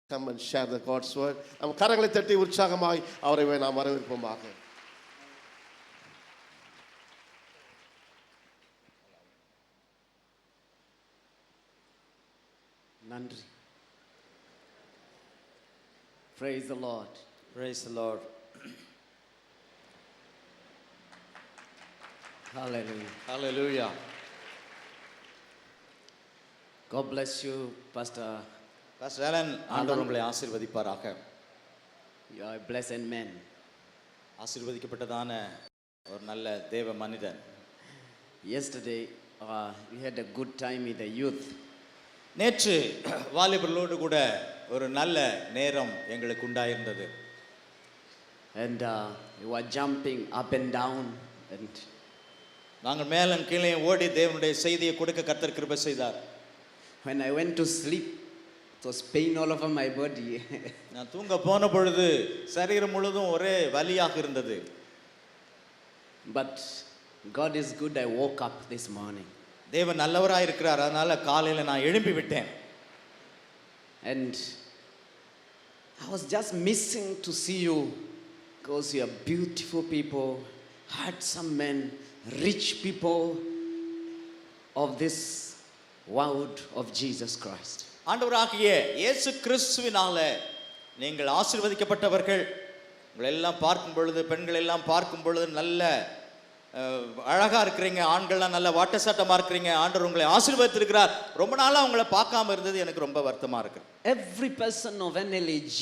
come and share the God's word. நாம் கரங்களை தட்டி உற்சாகமாய் அவரை நாம் வரவேற்போமாக. நன்றி. Praise the Lord. Praise the Lord. Hallelujah. Hallelujah. God bless you, Pastor. Pastor Alan, ஆண்டவர் உங்களை ஆசீர்வதிப்பாராக. You are a blessed man. ஆசீர்வதிக்கப்பட்டதான ஒரு நல்ல தேவ மனிதன். Yesterday we had a good time with the youth. நேற்று வாலிபர்களோடு கூட ஒரு நல்ல நேரம் எங்களுக்கு உண்டாயிருந்தது. And we were jumping up and down and நாங்கள் மேலும் கீழே ஓடி தேவனுடைய செய்தியை கொடுக்க கர்த்தர் கிருபை செய்தார். when I went to sleep it was pain all over my body. நான் தூங்க போன பொழுது சரீரம் முழுதும் ஒரே வலியாக இருந்தது. But God is good. I woke up this morning. தேவன் நல்லவராய் இருக்கிறார். அதனால காலையில நான் எழும்பி விட்டேன். And I was just missing to see you because you are beautiful people, handsome men, rich people of this world of Jesus Christ. ஆண்டவராகிய இயேசு கிறிஸ்துவினால நீங்கள் ஆசீர்வதிக்கப்பட்டவர்கள். உங்களை எல்லாம் பார்க்கும் பொழுது, பெண்கள் எல்லாம் பார்க்கும் பொழுது நல்ல அழகா இருக்கிறீங்க. ஆண்கள்லாம் நல்ல வாட்டசாட்டமா இருக்கிறீங்க. ஆண்டவர் உங்களை ஆசீர்வதித்திருக்கிறார். ரொம்ப நாளா உங்களை பார்க்காம இருந்தது எனக்கு ரொம்ப வருத்தமா இருக்கு. Every person of NLAG,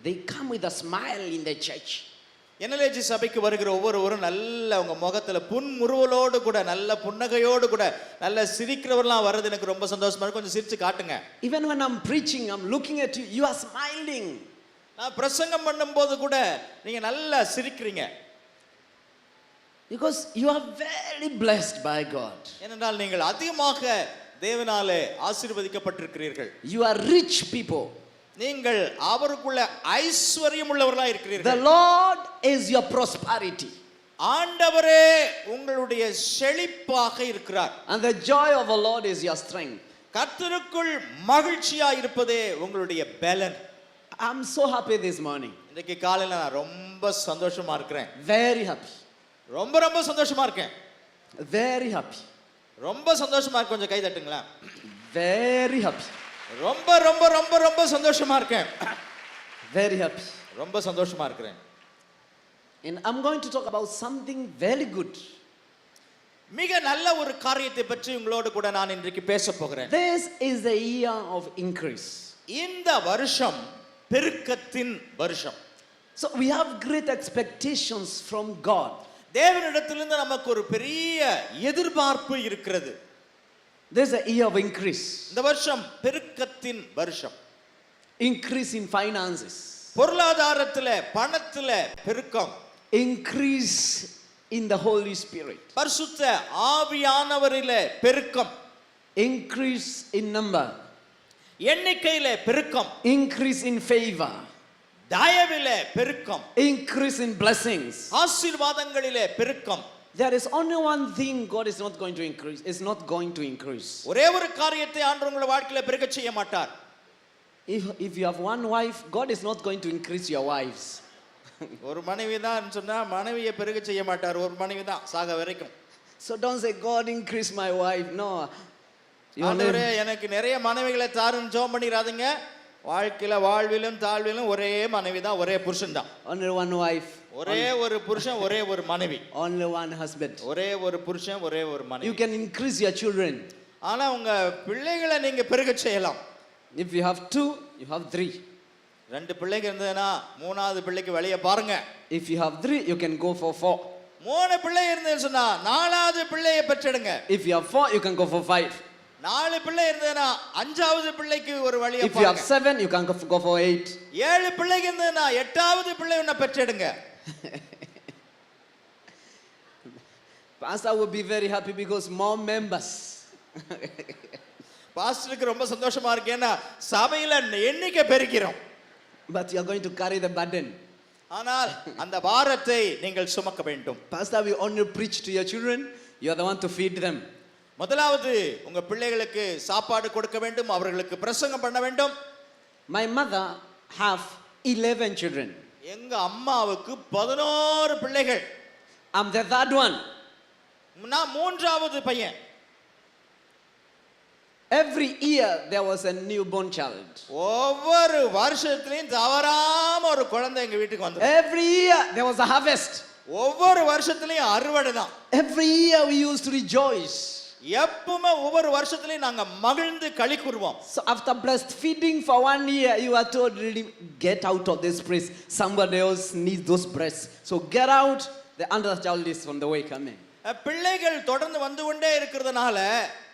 they come with a smile in the church. NLAG சபைக்கு வருகிற ஒவ்வொருவரும் நல்ல உங்க முகத்துல புன்முறுவலோடு கூட நல்ல புன்னகையோடு கூட நல்ல சிரிக்கிறவர்களாம் வர்றது எனக்கு ரொம்ப சந்தோஷமா இருக்கு. கொஞ்சம் சிரிச்சு காட்டுங்க. Even when I'm preaching, I'm looking at you, you are smiling. நான் பிரசங்கம் பண்ணும்போது கூட நீங்க நல்லா சிரிக்கிறீங்க. Because you are very blessed by God. ஏனென்றால் நீங்கள் அதிகமாக தேவனாலே ஆசீர்வதிக்கப்பட்டிருக்கிறீர்கள். You are rich people. நீங்கள் அவருக்குள்ள ஐஸ்வர்யம் உள்ளவர்களாய் இருக்கிறீர்கள். The Lord is your prosperity. ஆண்டவரே உங்களுடைய செழிப்பாக இருக்கிறார். And the joy of the Lord is your strength. கர்த்தருக்குள் மகிழ்ச்சியாய் இருப்பதே உங்களுடைய பலன். I'm so happy this morning. இன்னைக்கு காலையில நான் ரொம்ப சந்தோஷமா இருக்கிறேன். Very happy. ரொம்ப ரொம்ப சந்தோஷமா இருக்கேன். Very happy. ரொம்ப சந்தோஷமா இருக்கு. கொஞ்சம் கை தட்டுங்களா. Very happy. ரொம்ப ரொம்ப ரொம்ப ரொம்ப சந்தோஷமா இருக்கேன். Very happy. ரொம்ப சந்தோஷமா இருக்கிறேன். And I'm going to talk about something very good. மிக நல்ல ஒரு காரியத்தை பற்றி உங்களோடு கூட நான் இன்றைக்கு பேச போகிறேன். This is the year of increase. இந்த வருஷம் பெருக்கத்தின் வருஷம். So we have great expectations from God. தேவனிடத்திலிருந்து நமக்கு ஒரு பெரிய எதிர்பார்ப்பு இருக்கிறது. This is a year of increase. இந்த வருஷம் பெருக்கத்தின் வருஷம். Increase in finances. பொருளாதாரத்திலே பணத்திலே பெருக்கம். Increase in the Holy Spirit. பரிசுத்த ஆவியானவரிலே பெருக்கம். Increase in number. எண்ணிக்கையிலே பெருக்கம். Increase in favor. தயவிலே பெருக்கம். Increase in blessings. ஆசீர்வாதங்களிலே பெருக்கம். There is only one thing God is not going to increase. Is not going to increase. ஒரே ஒரு காரியத்தை ஆண்டவர் உங்கள் வாழ்க்கையில பெருக்க செய்ய மாட்டார். If you have one wife, God is not going to increase your wives. ஒரு மனைவி தான் சொன்னா மனைவியை பெருக்க செய்ய மாட்டார். ஒரு மனைவி தான் சாக வரைக்கும். So don't say God increase my wife. No. ஆண்டவரே எனக்கு நிறைய மனைவிகளை தாருன்னு ஜெபம் பண்ணிராதீங்க. வாழ்க்கையில வாழ்விலும் தாழ்விலும் ஒரே மனைவி தான், ஒரே புருஷன் தான். Only one wife. ஒரே ஒரு புருஷன், ஒரே ஒரு மனைவி. Only one husband. ஒரே ஒரு புருஷன், ஒரே ஒரு மனைவி. You can increase your children. ஆனா உங்க பிள்ளைகளை நீங்க பெருக செய்யலாம். If you have 2, you have 3. ரெண்டு பிள்ளைங்க இருந்ததுன்னா மூணாவது பிள்ளைக்கு வெளிய பாருங்க. If you have 3, you can go for 4. மூணு பிள்ளை இருந்ததுன்னு சொன்னா நாலாவது பிள்ளையை பெற்றெடுங்க. If you have 4, you can go for 5. நாலு பிள்ளை இருந்ததுன்னா அஞ்சாவது பிள்ளைக்கு ஒரு வழியை பாருங்க. If you have 7, you can go for 8. ஏழு பிள்ளைங்க இருந்ததுன்னா எட்டாவது பிள்ளை ஒண்ண பெற்றெடுங்க. Pastor will be very happy because more members. பாஸ்டருக்கு ரொம்ப சந்தோஷமா இருக்கு. ஏன்னா சபையில எண்ணிக்கை பெருக்கிறோம். But you are going to carry the burden. ஆனால் அந்த பாரத்தை நீங்கள் சுமக்க வேண்டும். Pastor will only preach to your children. You are the one to feed them. முதலாவது உங்க பிள்ளைகளுக்கு சாப்பாடு கொடுக்க வேண்டும், அவர்களுக்கு பிரசங்கம் பண்ண வேண்டும். My mother have 11 children. எங்க அம்மாவுக்கு 11 பிள்ளைகள். I'm the third one. நான் மூன்றாவது பையன். Every year there was a newborn child. ஒவ்வொரு வருஷத்துலயும் தவறாம ஒரு குழந்தை எங்க வீட்டுக்கு வந்தது. Every year there was a harvest. ஒவ்வொரு வருஷத்துலயும் அறுவடை தான். Every year we used to rejoice. எப்பவுமே ஒவ்வொரு வருஷத்துலயும் நாங்க மகிழ்ந்து களி கூறுவோம். So after breastfeeding for 1 year, you are told, really, get out of this place. Somebody else needs those breasts. So get out. The other child is on the way coming. பிள்ளைகள் தொடர்ந்து வந்து கொண்டே இருக்கிறதுனால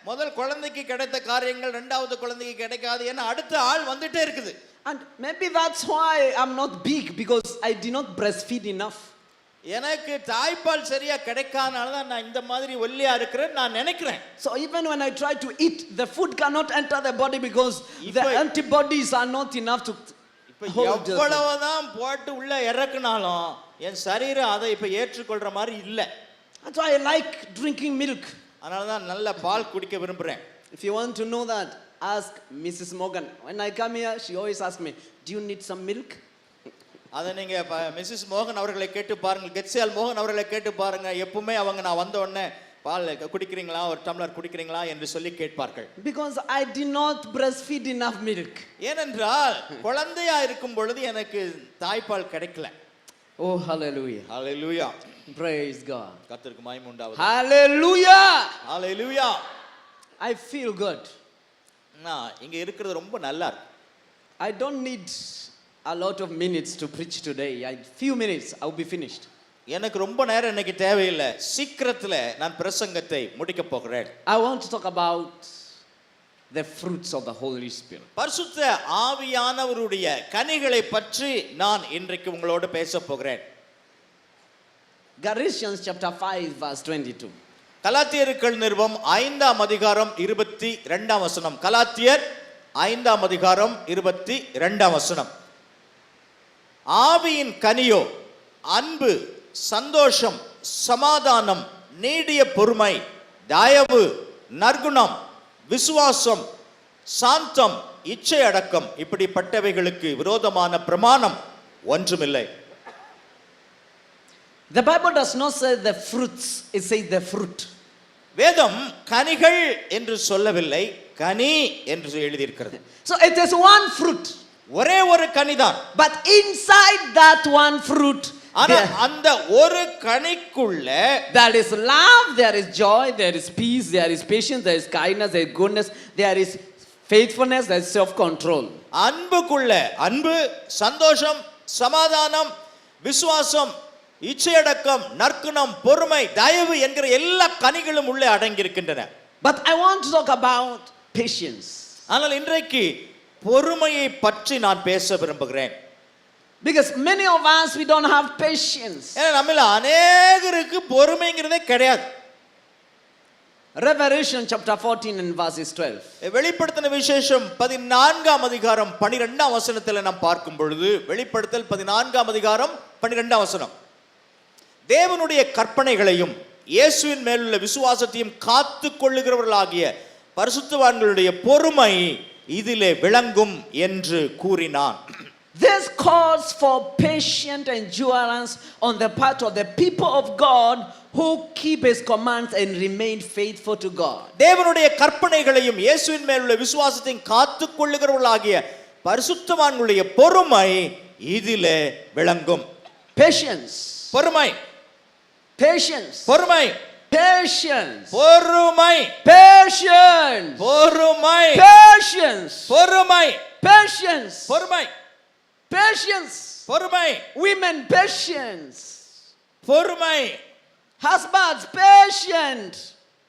முதல் குழந்தைக்கு கிடைத்த காரியங்கள் இரண்டாவது குழந்தைக்கு கிடைக்காது. ஏன்னா அடுத்த ஆள் வந்துட்டே இருக்குது. And maybe that's why I'm not big, because I did not breastfeed enough. எனக்கு தாய்ப்பால் சரியா கிடைக்காதனால தான் நான் இந்த மாதிரி ஒல்லியா இருக்கிறேன் நான் நினைக்கிறேன். So even when I try to eat, the food cannot enter the body because the antibodies are not enough to hold. எவ்வளவுதான் போட்டு உள்ள இறக்குனாலும் என் சரீரம் அதை இப்ப ஏற்றுக்கொள்ற மாதிரி இல்ல. That's why I like drinking milk. அதனால தான் நல்ல பால் குடிக்க விரும்புறேன். If you want to know that, ask Mrs. Morgan. When I come here, she always asks me, do you need some milk? அதை நீங்க மிஸ்ஸஸ் மோகன் அவர்களை கேட்டு பாருங்க, கெட்சியால் மோகன் அவர்களை கேட்டு பாருங்க. எப்பவுமே அவங்க நான் வந்த உடனே பால் குடிக்கிறீங்களா, ஒரு டம்ளர் குடிக்கிறீங்களா என்று சொல்லி கேட்பார்கள். Because I did not breastfeed enough milk. ஏனென்றால் குழந்தையா இருக்கும் பொழுது எனக்கு தாய்ப்பால் கிடைக்கல. Oh, hallelujah. ஹalleluya. Praise God. கர்த்தருக்கு மகிமை உண்டாவதாக. Hallelujah. Hallelujah. I feel good. நான் இங்க இருக்கிறது ரொம்ப நல்லா இருக்கு. I don't need a lot of minutes to preach today. Few minutes I will be finished. எனக்கு ரொம்ப நேரம் இன்னைக்கு தேவையில்லை. சீக்கிரத்துல நான் பிரசங்கத்தை முடிக்க போகிறேன். I want to talk about the fruits of the Holy Spirit. பரிசுத்த ஆவியானவருடைய கனிகளை பற்றி நான் இன்றைக்கு உங்களோடு பேச போகிறேன். Galatians chapter 5 verse 22. கலாத்தியர்கள் நிருபம் 5ஆம் அதிகாரம் 22ஆம் வசனம். கலாத்தியர் 5ஆம் அதிகாரம் 22ஆம் வசனம். ஆவியின் கனியோ அன்பு, சந்தோஷம், சமாதானம், நீடிய பொறுமை, தயவு, நற்குணம், விசுவாசம், சாந்தம், இச்சை அடக்கம், இப்படிப்பட்டவைகளுக்கு விரோதமான பிரமாணம் ஒன்றுமில்லை. The Bible does not say the fruits, it says the fruit. வேதம் கனிகள் என்று சொல்லவில்லை, கனி என்று எழுதியிருக்கிறது. So it is one fruit. ஒரே ஒரு கனிதான். But inside that one fruit, ஆனா அந்த ஒரு கனிக்குள்ள there is love, there is joy, there is peace, there is patience, there is kindness, there is goodness, there is faithfulness, there is self-control. அன்புக்குள்ள அன்பு, சந்தோஷம், சமாதானம், விசுவாசம், இச்சையடக்கம், நற்குணம், பொறுமை, தயவு என்கிற எல்லா கனிகளும் உள்ளே அடங்கி இருக்கின்றன. But I want to talk about patience. ஆனால் இன்றைக்கு பொறுமையை பற்றி நான் பேச விரும்புகிறேன். Because many of us, we don't have patience. ஏன்னா நம்மள அநேகருக்கு பொறுமைங்கிறதே கிடையாது. Revelation chapter 14 and verses 12. வெளிப்படுத்தின விசேஷம் 14ஆம் அதிகாரம் 12ஆம் வசனத்தில் நாம் பார்க்கும் பொழுது, வெளிப்படுத்தல் 14ஆம் அதிகாரம் 12ஆம் வசனம். தேவனுடைய கற்பனைகளையும் இயேசுவின் மேலுள்ள விசுவாசத்தையும் காத்து கொள்ளுகிறவர்களாகிய பரிசுத்தவான்களுடைய பொறுமை இதிலே விளங்கும் என்று கூறினான். This calls for patient endurance on the part of the people of God who keep his commands and remain faithful to God. தேவனுடைய கற்பனைகளையும் இயேசுவின் மேலுள்ள விசுவாசத்தையும் காத்து கொள்ளுகிறவர்களாகிய பரிசுத்தவான்களுடைய பொறுமை இதிலே விளங்கும். Patience. பொறுமை. Patience. பொறுமை. Patience. பொறுமை. Patience. பொறுமை. Patience. பொறுமை. Patience. பொறுமை. Patience. பொறுமை. Women, patience. பொறுமை. Husbands, patient.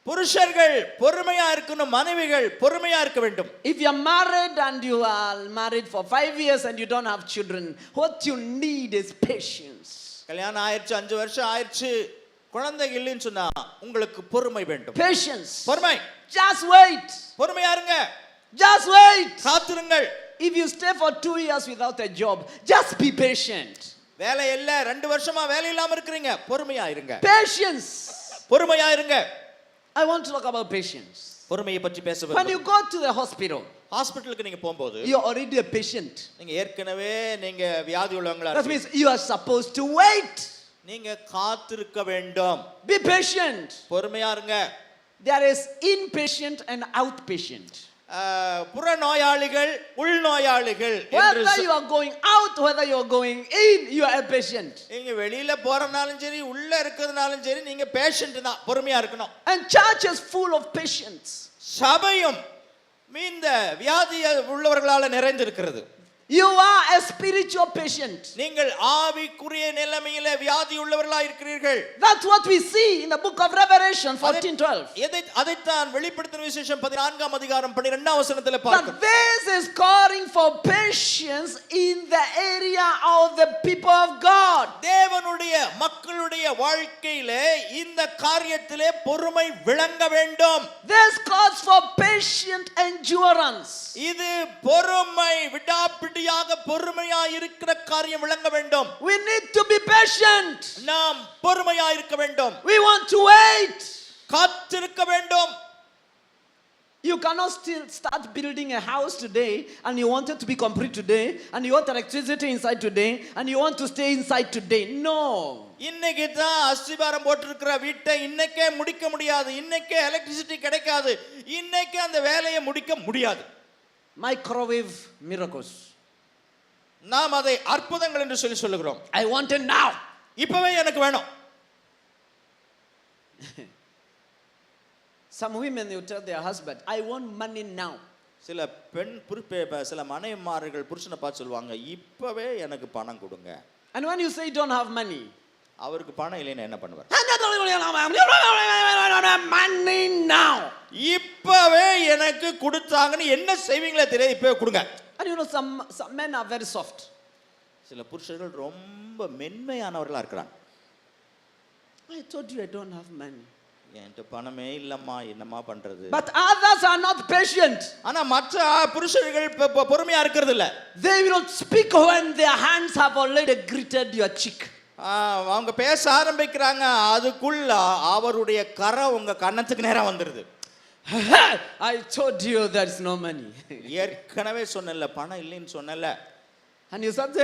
புருஷர்கள் பொறுமையா இருக்கணும், மனைவிகள் பொறுமையா இருக்க வேண்டும். If you are married and you are married for 5 years and you don't have children, what you need is patience. கல்யாணம் ஆயிடுச்சு, 5 வருஷம் ஆயிடுச்சு, குழந்தை இல்லைன்னு சொன்னா உங்களுக்கு பொறுமை வேண்டும். Patience. பொறுமை. Just wait. பொறுமையா இருங்க. Just wait. காத்திருங்கள். If you stay for 2 years without a job, just be patient. வேலை இல்ல, 2 வருஷமா வேலை இல்லாம இருக்கிறீங்க, பொறுமையா இருங்க. Patience. பொறுமையா இருங்க. I want to talk about patience. பொறுமையை பற்றி பேச When விரும்புகிறேன். you go to the hospital, ஹாஸ்பிடலுக்கு நீங்க போகும்போது you're already a patient. நீங்க ஏற்கனவே நீங்க வியாதி உள்ளவங்களா That இருக்கீங்க. means you are supposed to wait. நீங்க காத்திருக்க வேண்டும். Be patient. பொறுமையா இருங்க. There is inpatient and outpatient. புறநோயாளிகள் உள்நோயாளிகள் என்று Whether you are going out, whether you are going in, you are a patient. நீங்க வெளியில போறனாலும் சரி உள்ள இருக்கிறதுனாலும் சரி நீங்க பேஷண்ட் தான், பொறுமையா இருக்கணும். And church is full of patients. சபையும் இந்த வியாதி உள்ளவர்களால நிறைந்திருக்கிறது. You are a spiritual patient. நீங்கள் ஆவிக்குரிய நிலைமையில வியாதி உள்ளவர்களா இருக்கிறீர்கள். That's what we see in the book of Revelation 14:12. அதைத்தான் வெளிப்படுத்தின விசேஷம் 14ஆம் அதிகாரம் 12ஆம் வசனத்திலே But பார்க்கிறோம். this is calling for patience in the area of the people of God. தேவனுடைய மக்களுடைய வாழ்க்கையிலே இந்த காரியத்திலே பொறுமை விளங்க வேண்டும். This calls for patient endurance. இது பொறுமை விடாப்பிடியாக பொறுமையா இருக்கிற காரியம் விளங்க வேண்டும். We need to be patient. நாம் பொறுமையா இருக்க வேண்டும். We want to wait. காத்திருக்க வேண்டும். You cannot still start building a house today and you want it to be complete today and you want electricity inside today and you want to stay inside today. No. இன்னைக்கு தான் அஸ்திபாரம் போட்டிருக்கிற வீட்டை இன்னைக்கே முடிக்க முடியாது. இன்னைக்கே எலக்ட்ரிசிட்டி கிடைக்காது. இன்னைக்கு அந்த வேலையை முடிக்க முடியாது. Microwave miracles. நாம் அதை அற்புதங்கள் என்று சொல்லுகிறோம். I want it now. இப்பவே எனக்கு வேணும். Some women you tell their husband, I want money now. சில சில மனைவிமார்கள் புருஷனை பார்த்து சொல்லுவாங்க, இப்பவே எனக்கு பணம் கொடுங்க. And when you say you don't have money, அவருக்கு பணம் இல்லைன்னா என்ன பண்ணுவார்? money now. இப்பவே எனக்கு கொடுத்தாங்கன்னு என்ன செய்வீங்களே தெரியாது, இப்பவே கொடுங்க. And you know some men are very soft. சில புருஷர்கள் ரொம்ப மென்மையானவர்களா இருக்கிறாங்க. I told you I don't have money. என்கிட்ட பணமே இல்லம்மா, என்னம்மா பண்றது? But others are not patient. ஆனா மற்ற புருஷர்கள் பொறுமையா இருக்கிறது இல்ல. They will not speak when their hands have already greeted your cheek. அவங்க பேச ஆரம்பிக்கிறாங்க, அதுக்குள்ள அவருடைய கரை உங்க கன்னத்துக்கு நேரா வந்துருது. I told you there is no money. ஏற்கனவே சொன்னல பணம் இல்லைன்னு சொன்னல. And you said,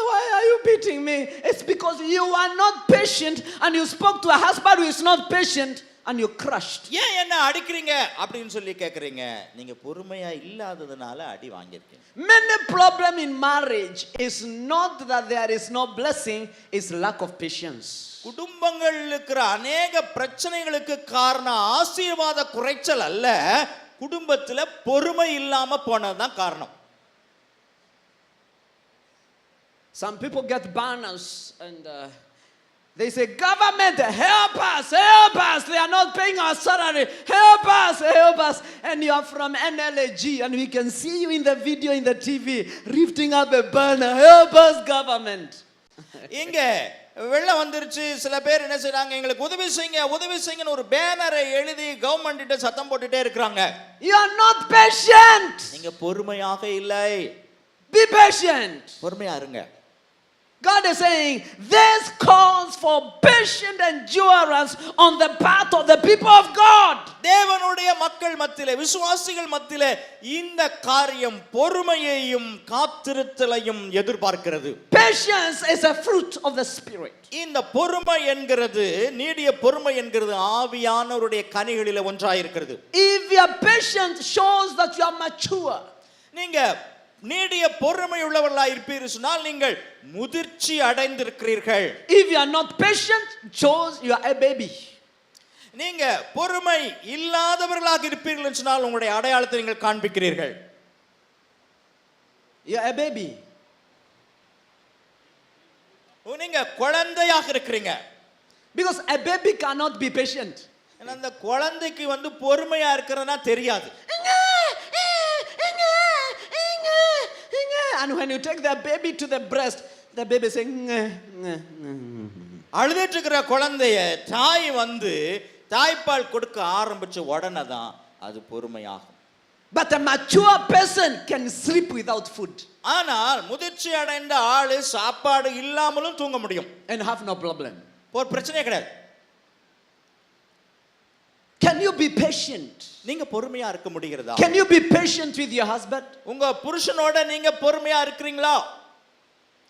why are you beating me? It's because you are not patient and you spoke to a husband who is not patient and you crushed. ஏன் என்ன அடிக்கிறீங்க அப்படின்னு சொல்லி கேக்குறீங்க. நீங்க பொறுமையா இல்லாததனால அடி வாங்கிருக்கீங்க. Many problem in marriage is not that there is no blessing, is lack of patience. குடும்பங்கள்ல இருக்கிற அநேக பிரச்சனைகளுக்கு காரணம் ஆசீர்வாத குறைச்சல் அல்ல, குடும்பத்துல பொறுமை இல்லாம போனதுதான் காரணம். Some people get banners and they say, government, help us, help us. They are not paying our salary. Help us, help us. And you are from NLAG and we can see you in the video in the TV lifting up a banner. Help us, government. இங்க வெள்ளம் வந்துருச்சு, சில பேர் என்ன செய்றாங்க, எங்களுக்கு உதவி செய்யுங்க உதவி செய்யுங்கன்னு ஒரு பேனரை எழுதி கவர்மெண்ட் கிட்ட சத்தம் போட்டுட்டே இருக்காங்க. You are not patient. நீங்க பொறுமையாக இல்லை. Be patient. பொறுமையா இருங்க. God is saying this calls for patient endurance on the part of the people of God. தேவனுடைய மக்கள் மத்தியிலே, விசுவாசிகள் மத்தியிலே இந்த காரியம் பொறுமையையும் காத்திருத்தலையும் எதிர்பார்க்கிறது. Patience is a fruit of the spirit. இந்த பொறுமை என்கிறது, நீடிய பொறுமை என்கிறது ஆவியானவருடைய கனிகளிலே ஒன்றாயிருக்கிறது. If you are patient, shows that you are mature. நீங்க நீடிய பொறுமை உள்ளவர்களாய் இருப்பீர்கள் சொன்னால் நீங்கள் முதிர்ச்சி அடைந்திருக்கிறீர்கள். If you are not patient, shows you are a baby. நீங்க பொறுமை இல்லாதவர்களாக இருப்பீர்கள் என்று சொன்னால் உங்களுடைய அடையாளத்தை நீங்கள் காண்பிக்கிறீர்கள். You are a baby. நீங்க குழந்தையாக இருக்கிறீங்க. Because a baby cannot be patient. அந்த குழந்தைக்கு பொறுமையா இருக்கிறதுனா தெரியாது. And when you take the baby to the breast, the baby saying, அழுதுட்டு இருக்கிற குழந்தைய தாய் தாய்ப்பால் கொடுக்க ஆரம்பிச்ச உடனே தான் அது பொறுமையாகும். But a mature person can sleep without food. ஆனால் முதிர்ச்சி அடைந்த ஆளு சாப்பாடு இல்லாமலும் தூங்க முடியும். And have no problem. ஒரு பிரச்சனையே கிடையாது. Can Can you be patient? நீங்க பொறுமையா இருக்க முடிகிறதா? Can you be patient with your husband? உங்க புருஷனோட நீங்க பொறுமையா இருக்கிறீங்களா?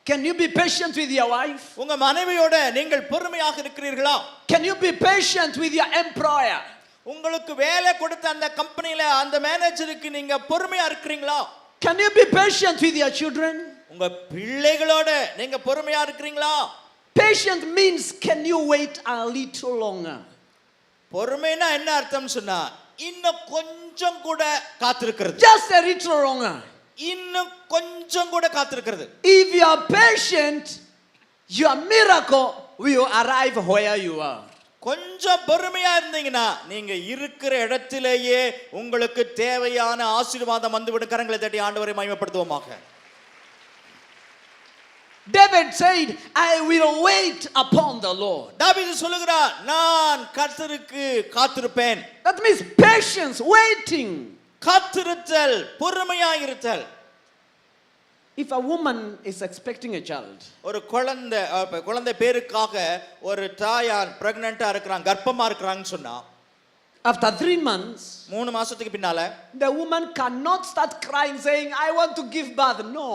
Can you be patient with your wife? உங்க மனைவியோட நீங்கள் பொறுமையாக இருக்கிறீர்களா? Can you be patient with your employer? உங்களுக்கு வேலை கொடுத்த அந்த கம்பெனில அந்த மேனேஜருக்கு நீங்க பொறுமையா இருக்கிறீங்களா? Can you be patient with your children? உங்க பிள்ளைகளோட நீங்க பொறுமையா இருக்கிறீங்களா? Patient means can you wait a little longer? பொறுமைனா என்ன அர்த்தம் சொன்னா இன்னும் கொஞ்சம் கூட காத்திருக்கிறது. Just a little longer. இன்னும் கொஞ்சம் கூட காத்திருக்கிறது. If you are patient, your miracle will arrive where you are. கொஞ்சம் பொறுமையா இருந்தீங்கன்னா நீங்க இருக்கிற இடத்திலேயே உங்களுக்கு தேவையான ஆசீர்வாதம் வந்துவிடும். கரங்களை தட்டி ஆண்டவரை மகிமைப்படுத்துவோமாக. David said, I will wait upon the Lord. தாவீது சொல்லுகிறார், நான் கர்த்தருக்கு காத்திருப்பேன். That means patience, waiting. காத்திருத்தல், பொறுமையாயிருத்தல். If a woman is expecting a child, ஒரு குழந்தை பேருக்காக ஒரு தாயார் பிரெக்னன்ட்டா இருக்கிறாங்க, கர்ப்பமா இருக்கிறாங்கன்னு சொன்னா after 3 months, 3 மாசத்துக்கு பின்னால the woman cannot start crying saying, I want to give birth. No.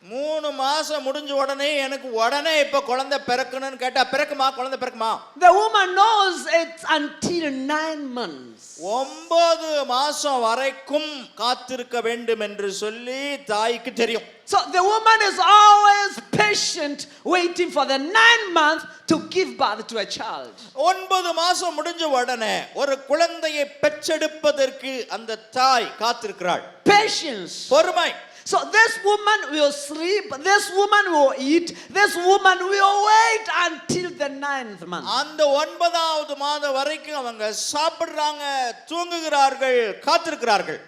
3 மாசம் முடிஞ்ச உடனே எனக்கு உடனே இப்ப குழந்தை பிறக்கணும்னு கேட்டா பிறக்குமா? குழந்தை பிறக்குமா? The woman knows it's until 9 months. 9 மாசம் வரைக்கும் காத்திருக்க வேண்டும் என்று சொல்லி தாய்க்கு தெரியும். So the woman is always patient, waiting for the 9 months to give birth to a child. 9 மாசம் முடிஞ்ச உடனே ஒரு குழந்தையை பெற்றெடுப்பதற்கு அந்த தாய் காத்திருக்கிறாள். Patience. பொறுமை. So this woman will sleep, this woman will eat, this woman will wait until the 9th month. அந்த 9வது மாதம் வரைக்கும் அவங்க சாப்பிடுறாங்க, தூங்குகிறார்கள், காத்திருக்கிறார்கள்.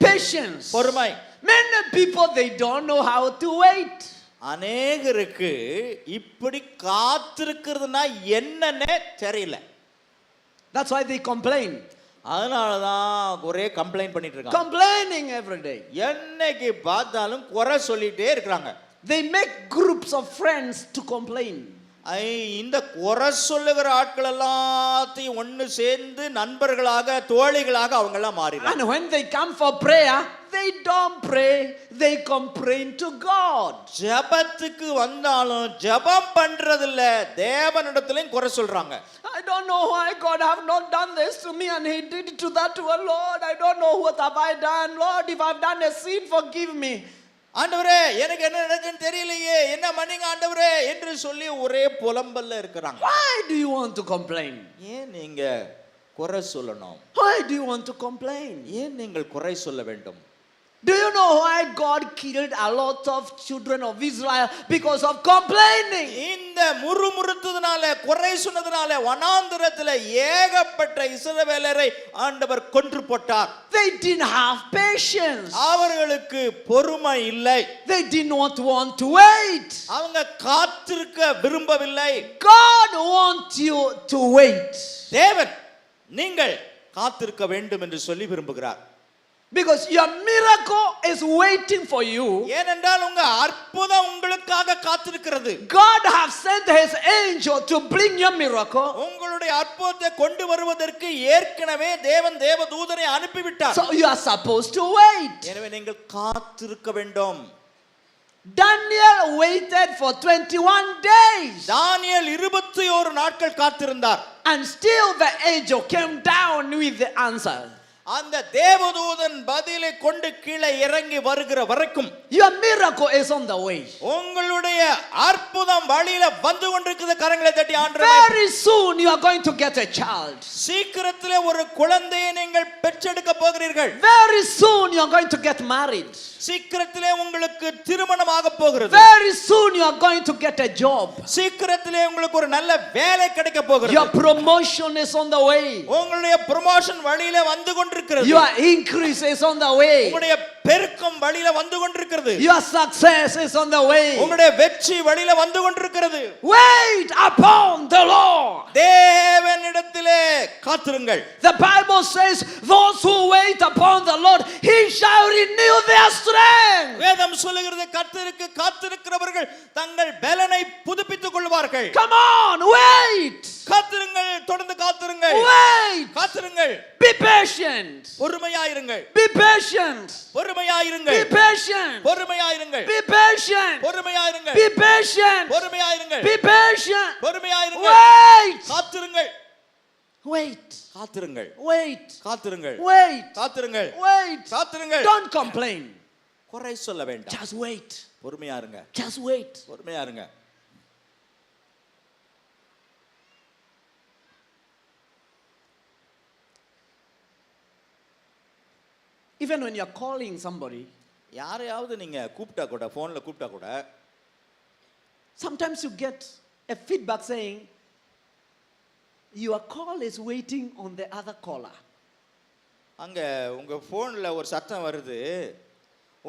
Patience. பொறுமை. Many people, they don't know how to wait. அநேகருக்கு இப்படி காத்திருக்கிறதுனா என்னன்னே தெரியல. That's why they complain. அதனாலதான் ஒரே கம்ப்ளைண்ட் பண்ணிட்டு இருக்காங்க. Complaining every day. என்னைக்கு பார்த்தாலும் குறை சொல்லிட்டே இருக்காங்க. They make groups of friends to complain. இந்த குறை சொல்லுகிற ஆட்கள் எல்லாத்தையும் ஒன்னு சேர்ந்து நண்பர்களாக தோழிகளாக அவங்க எல்லாம் மாறிடுறாங்க. And when they come for prayer, they don't pray, they complain to God. ஜெபத்துக்கு வந்தாலும் ஜெபம் பண்றது இல்ல, தேவனிடத்திலும் குறை சொல்றாங்க. I don't know why God have not done this to me and he did it to that to a Lord. I don't know what have I done. Lord, if I've done a sin, forgive me. ஆண்டவரே எனக்கு என்ன நடக்குன்னு தெரியலையே, என்ன மன்னிங்க ஆண்டவரே என்று சொல்லி ஒரே புலம்பல்ல இருக்கிறாங்க. Why do you want to complain? ஏன் நீங்க குறை சொல்லணும்? Why do you want to complain? ஏன் நீங்கள் குறை சொல்ல வேண்டும்? Do you know why God killed a lot of children of Israel? Because of complaining. இந்த முறுமுறுத்ததுனால, குறை சொன்னதுனால வனாந்தரத்தில் ஏகப்பட்ட இஸ்ரவேலரை ஆண்டவர் கொன்று போட்டார். They didn't have patience. அவர்களுக்கு பொறுமை இல்லை. They did not want to wait. அவங்க காத்திருக்க விரும்பவில்லை. God wants you to wait. தேவன் நீங்கள் காத்திருக்க வேண்டும் என்று சொல்லி விரும்புகிறார். Because your miracle is waiting for you. ஏனென்றால் உங்க அற்புதம் உங்களுக்காக காத்திருக்கிறது. God has sent his angel to bring your miracle. உங்களுடைய அற்புதத்தை கொண்டு வருவதற்கு ஏற்கனவே தேவன் தேவதூதனை அனுப்பிவிட்டார். So you are supposed to wait. எனவே நீங்கள் காத்திருக்க வேண்டும். Daniel waited for 21 days. தானியேல் 21 நாட்கள் காத்திருந்தார். And still the angel came down with the answer. அந்த தேவதூதன் பதிலை கொண்டு கீழே இறங்கி வருகிற வரைக்கும் your miracle is on the way. உங்களுடைய அற்புதம் வழியில வந்து கொண்டிருக்குது. கரங்களை தட்டி ஆண்டவரே, very soon you are going to get a child. சீக்கிரத்திலே ஒரு குழந்தையை நீங்கள் பெற்றெடுக்க போகிறீர்கள். very soon you are going to get married. சீக்கிரத்திலே உங்களுக்கு திருமணமாக போகிறது. very soon you are going to get a job. சீக்கிரத்திலே உங்களுக்கு ஒரு நல்ல வேலை கிடைக்க போகிறது. your promotion is on the way. உங்களுடைய ப்ரமோஷன் வழியில வந்து கொண்டிருக்கிறது. your increase is on the way. உங்களுடைய பெருக்கம் வழியில வந்து கொண்டிருக்கிறது. your success is on the way. உங்களுடைய வெற்றி வழியில வந்து கொண்டிருக்கிறது. wait upon the Lord. தேவனிடத்திலே காத்திருங்கள். the Bible says those who wait upon the Lord, he shall renew their strength. வேதம் சொல்லுகிறது, கர்த்தருக்கு காத்திருக்கிறவர்கள் தங்கள் பலனை புதுப்பித்துக் கொள்வார்கள். come on, wait. காத்திருங்கள், தொடர்ந்து காத்திருங்கள். Wait. காத்திருங்கள். Be patient. பொறுமையாயிருங்கள். Be patient. பொறுமையாயிருங்கள். Be patient. பொறுமையாயிருங்கள். Be patient. பொறுமையாயிருங்கள். Be patient. பொறுமையாயிருங்கள். Be patient. பொறுமையாயிருங்கள். Wait. காத்திருங்கள். Wait. காத்திருங்கள். Wait. காத்திருங்கள். Wait. காத்திருங்கள். Wait. காத்திருங்கள். Don't complain. குறை சொல்ல வேண்டாம். Just wait. பொறுமையாருங்க. Just wait. பொறுமையாருங்க. Even when you're calling somebody, யாரையாவது நீங்க கூப்பிட்டா கூட, போன்ல கூப்பிட்டா கூட, sometimes you get a feedback saying your call is waiting on the other caller. அங்க உங்க போன்ல ஒரு சத்தம் வருது,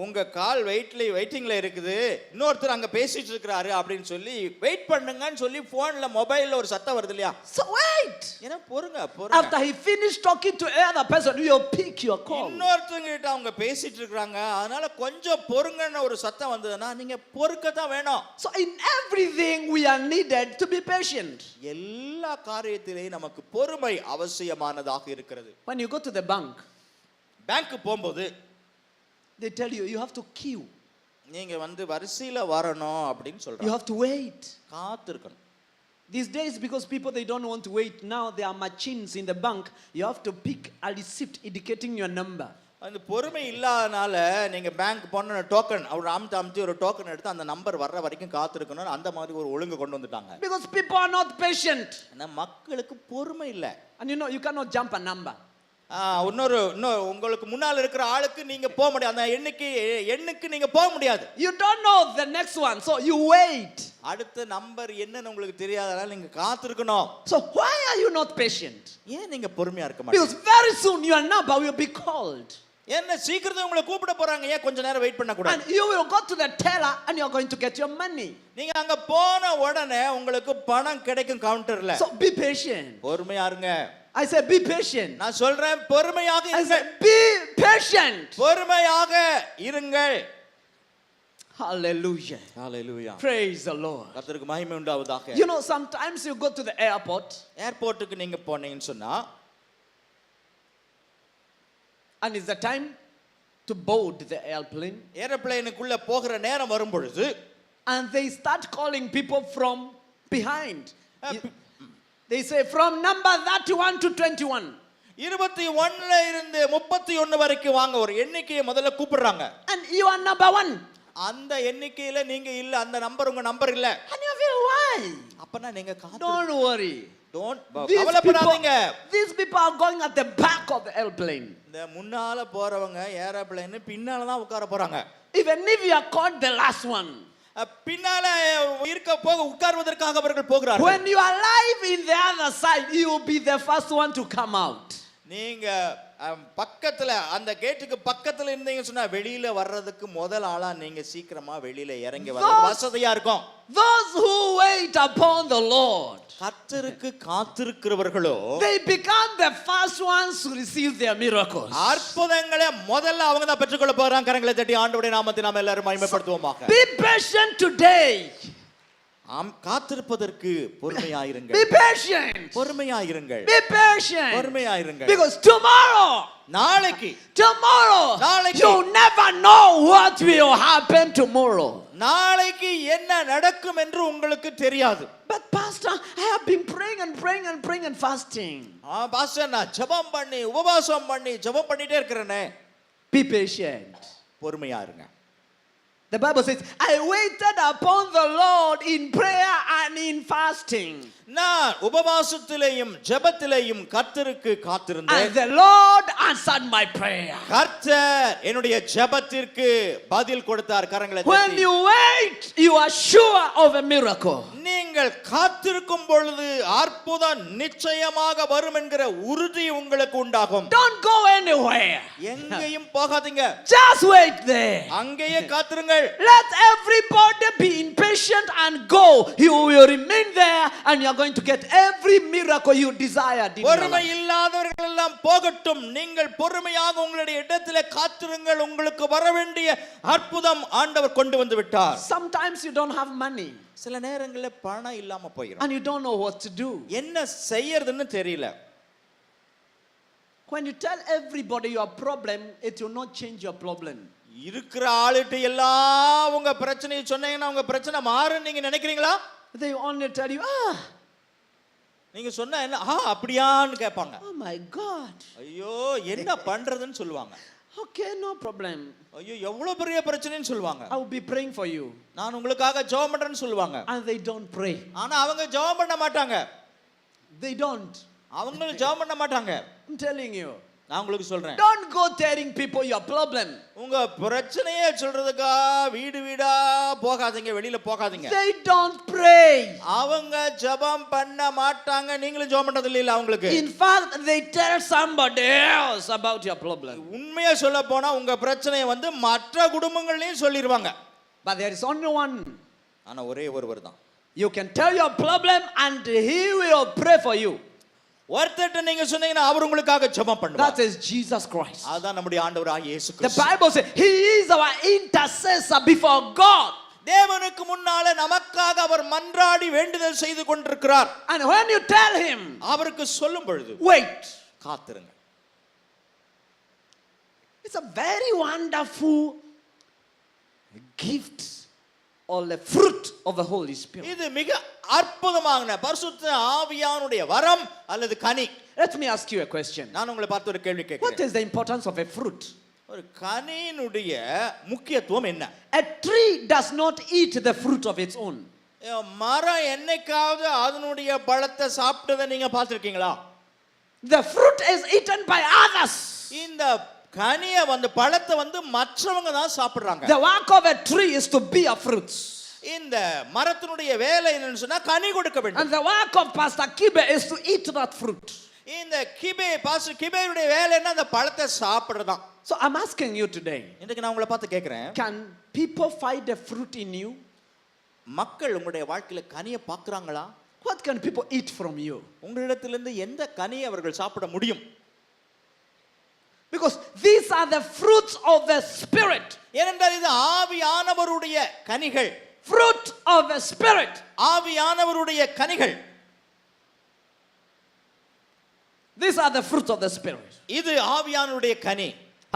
உங்க கால் வெயிட்டிங்ல இருக்குது, இன்னொருத்தர் அங்க பேசிட்டு இருக்காரு அப்படின்னு சொல்லி வெயிட் பண்ணுங்கன்னு சொல்லி போன்ல மொபைல்ல ஒரு சத்தம் வருது இல்லையா? So wait. ஏன்னா பொறுங்க. After he finished talking to another person, you pick your call. இன்னொருத்தங்க கிட்ட அவங்க பேசிட்டு இருக்காங்க, அதனால கொஞ்சம் பொறுங்கன்னு ஒரு சத்தம் வந்ததுன்னா நீங்க பொறுக்க தான் வேணும். So in everything we are needed to be patient. எல்லா காரியத்திலேயும் நமக்கு பொறுமை அவசியமானதாக இருக்கிறது. When you go to the bank, bank போகும்போது they tell you you have to queue. நீங்க வரிசையில வரணும் அப்படின்னு You சொல்றாங்க. have to wait. காத்திருக்கணும். These days, because people they don't want to wait, now there are machines in the bank. You have to pick a receipt indicating your number. அந்த பொறுமை இல்லாதனால நீங்க பேங்க் போன டோக்கன் அவர் அமுத்தி ஒரு token எடுத்து அந்த நம்பர் வர்ற வரைக்கும் காத்திருக்கணும். அந்த மாதிரி ஒரு ஒழுங்கு கொண்டு வந்துட்டாங்க. Because people are not patient. ஆனா மக்களுக்கு பொறுமை இல்லை. And you know, you cannot jump a number. இன்னொரு உங்களுக்கு முன்னால் இருக்கிற ஆளுக்கு நீங்க போக முடியாது, அந்த எண்ணுக்கு நீங்க போக முடியாது. You don't know the next one, so you wait. அடுத்த நம்பர் என்னன்னு உங்களுக்கு தெரியாதனால நீங்க காத்திருக்கணும். So why are you not patient? ஏன் நீங்க பொறுமையா இருக்க மாட்டீங்க? Because very soon your number will be called. என்ன சீக்கிரமே உங்களை கூப்பிட போறாங்க, ஏன் கொஞ்ச நேரம் வெயிட் பண்ண கூடாது? And you will go to the teller and you are going to get your money. நீங்க அங்க போன உடனே உங்களுக்கு பணம் கிடைக்கும் கவுண்டர்ல. So be patient. பொறுமையா இருங்க. I said be patient. நான் சொல்றேன் பொறுமையாக I இருங்க. said be patient. பொறுமையாக இருங்கள். Hallelujah. Hallelujah. Praise the Lord. கர்த்தருக்கு மகிமை உண்டாவதாக. You know, sometimes you go to the airport ஏர்போர்ட்டுக்கு நீங்க போனீங்கன்னு சொன்னா, and it's the time to board the airplane, ஏரோப்ளேனுக்குள்ள போகிற நேரம் வரும் பொழுது and they start calling people from behind. They say from number 31 to 21. 21ல இருந்து 31 வரைக்கும் வாங்க, ஒரு எண்ணிக்கையை முதல்ல கூப்பிடுறாங்க. And you are number 1. அந்த எண்ணிக்கையில நீங்க இல்ல, அந்த நம்பர் உங்க நம்பர் இல்ல. And you feel why? அப்பனா நீங்க Don't worry. கவலைப்படாதீங்க. These people are going at the back of the airplane. இந்த முன்னால போறவங்க ஏரோப்ளேன் பின்னால தான் உட்கார போறாங்க. Even if you are caught the last one, பின்னால உட்கார்வதற்காக அவர்கள் போகிறார்கள். when you are alive in the other side, you will be the first one to come out. நீங்க பக்கத்துல அந்த கேட்டுக்கு பக்கத்துல இருந்தீங்கன்னு சொன்னா வெளியில வர்றதுக்கு முதல் ஆளா நீங்க சீக்கிரமா வெளியில இறங்கி வர வசதியா இருக்கும். Those who wait upon the Lord, கர்த்தருக்கு காத்திருக்கிறவர்களோ, they become the first ones to receive their miracles. அற்புதங்களை முதல்ல அவங்க தான் பெற்றுக்கொள்ள போறாங்க. கரங்களை தட்டி ஆண்டவருடைய நாமத்தை நாம எல்லாரும் மகிமைப்படுத்துவோமாக. Be patient today. காத்திருப்பதற்கு பொறுமையாயிருங்கள். Be patient. பொறுமையாயிருங்கள். Be patient. பொறுமையாயிருங்கள். Because tomorrow, நாளைக்கு you never know what will happen tomorrow. நாளைக்கு என்ன நடக்கும் என்று உங்களுக்கு தெரியாது. But pastor, I have been praying and fasting. Pastor நான் ஜெபம் பண்ணி உபவாசம் பண்ணி ஜெபம் பண்ணிட்டே இருக்கறேனே. Be patient. பொறுமையா இருங்க. The Bible says, I waited upon the Lord in prayer and in fasting. நான் உபவாசத்திலேயும் ஜெபத்திலேயும் கர்த்தருக்கு காத்திருந்தேன். And the Lord answered my prayer. கர்த்தர் என்னுடைய ஜெபத்திற்கு பதில் கொடுத்தார். கரங்களை தட்டி. When you wait, you are sure of a miracle. நீங்கள் காத்திருக்கும் பொழுது அற்புதம் நிச்சயமாக வரும் என்கிற உறுதி உங்களுக்கு உண்டாகும். Don't go anywhere. எங்கேயும் போகாதீங்க. Just wait there. அங்கேயே காத்திருங்கள். Let everybody be impatient and go. You will remain there and you are going to get every miracle you desired in your பொறுமை life. இல்லாதவர்கள் எல்லாம் போகட்டும், நீங்கள் பொறுமையாக உங்களுடைய இடத்திலே காத்திருங்கள். உங்களுக்கு வர வேண்டிய அற்புதம் ஆண்டவர் கொண்டு வந்து விட்டார். Sometimes you don't have money. சில நேரங்களில் பணம் இல்லாம போயிடும். And you don't know what to do. என்ன செய்யறதுன்னு தெரியல. When you tell everybody your problem, it will not change your problem. இருக்கிற ஆளுட்டு எல்லாம் உங்க பிரச்சனையை சொன்னீங்கன்னா உங்க பிரச்சனை மாறும் நீங்க நினைக்கிறீங்களா? They only tell you, நீங்க சொன்னா என்ன அப்படியான்னு கேட்பாங்க. oh my God. ஐயோ என்ன பண்றதுன்னு சொல்லுவாங்க. Okay, no problem. ஐயோ எவ்வளவு பெரிய பிரச்சனைன்னு சொல்லுவாங்க. I will be praying for you. நான் உங்களுக்காக ஜெபம் பண்றேன்னு சொல்லுவாங்க. And they don't pray. ஆனா அவங்க ஜெபம் பண்ண மாட்டாங்க. They don't. அவங்க ஜெபம் பண்ண மாட்டாங்க. I'm telling you. நான் உங்களுக்கு சொல்றேன். Don't go telling people your problem. உங்க பிரச்சனையே சொல்றதுக்கா வீடு வீடா போகாதீங்க, வெளியில போகாதீங்க. They don't pray. அவங்க ஜெபம் பண்ண மாட்டாங்க. நீங்களும் ஜெபம் பண்றது இல்ல அவங்களுக்கு. In fact, they tell somebody else about your problem. உண்மையா சொல்ல போனா உங்க பிரச்சனையை வந்து மற்ற குடும்பங்களையும் சொல்லிடுவாங்க. But there is only one. ஆனா ஒரே ஒருவர் தான். You can tell your problem and he will pray for you. ஒருத்தட்ட நீங்க சொன்னீங்கன்னா அவர் உங்களுக்காக ஜெபம் பண்ணுவார். That is Jesus Christ. அதான் நம்முடைய ஆண்டவராகிய இயேசு The Kristu. Bible says he is our intercessor before God. தேவனுக்கு முன்னால நமக்காக அவர் மன்றாடி வேண்டுதல் செய்து கொண்டிருக்கிறார். And when you tell him, அவருக்கு சொல்லும் பொழுது wait, காத்திருங்க. it's a very wonderful gift or the fruit of the Holy Spirit. இது மிக அற்புதமான பரிசுத்த ஆவியானுடைய வரம் அல்லது கனி. Let me ask you a question. நான் உங்களை பார்த்து ஒரு கேள்வி What கேட்கிறேன். is the importance of a fruit? ஒரு கனியினுடைய முக்கியத்துவம் என்ன? A tree does not eat the fruit of its own. மரம் என்னைக்காவது அதனுடைய பழத்தை சாப்பிட்டதை நீங்க பார்த்திருக்கீங்களா? The fruit is eaten by others. இந்த கனியை வந்து பழத்தை வந்து மற்றவங்க தான் சாப்பிடுறாங்க. The work of a tree is to bear fruits. இந்த மரத்தினுடைய வேலை என்னன்னு சொன்னா கனி கொடுக்க வேண்டும். And the work of Pastor Kibe is to eat that fruit. இந்த பாஸ்டர் கிபேயுடைய வேலை என்ன? அந்த பழத்தை சாப்பிடுறதுதான். So I'm asking you today, இன்னைக்கு நான் உங்களை பார்த்து கேட்கிறேன், can people find the fruit in you? மக்கள் உங்களுடைய வாழ்க்கையில கனியை பார்க்கறாங்களா? What can people eat from you? உங்களிடத்திலிருந்து எந்த கனியை அவர்கள் சாப்பிட முடியும்? Because these are the fruits of the Spirit. ஏனென்றால் இது ஆவியானவருடைய கனிகள். Fruit of the Spirit. ஆவியானவருடைய கனிகள். These are the fruits of the Spirit. இது ஆவியானவருடைய கனி.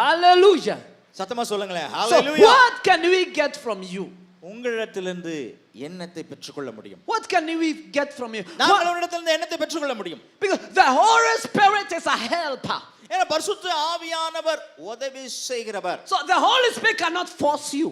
Hallelujah. சத்தமா சொல்லுங்களேன். So hallelujah. what can we get from you? உங்களிடத்திலிருந்து எண்ணத்தை பெற்றுக்கொள்ள முடியும். What can we get from you? நாங்கள் உங்களிடத்திலிருந்து எண்ணத்தை பெற்றுக்கொள்ள முடியும். Because the Holy Spirit is a helper. ஏன்னா பரிசுத்த ஆவியானவர் உதவி செய்கிறவர். So the Holy Spirit cannot force you.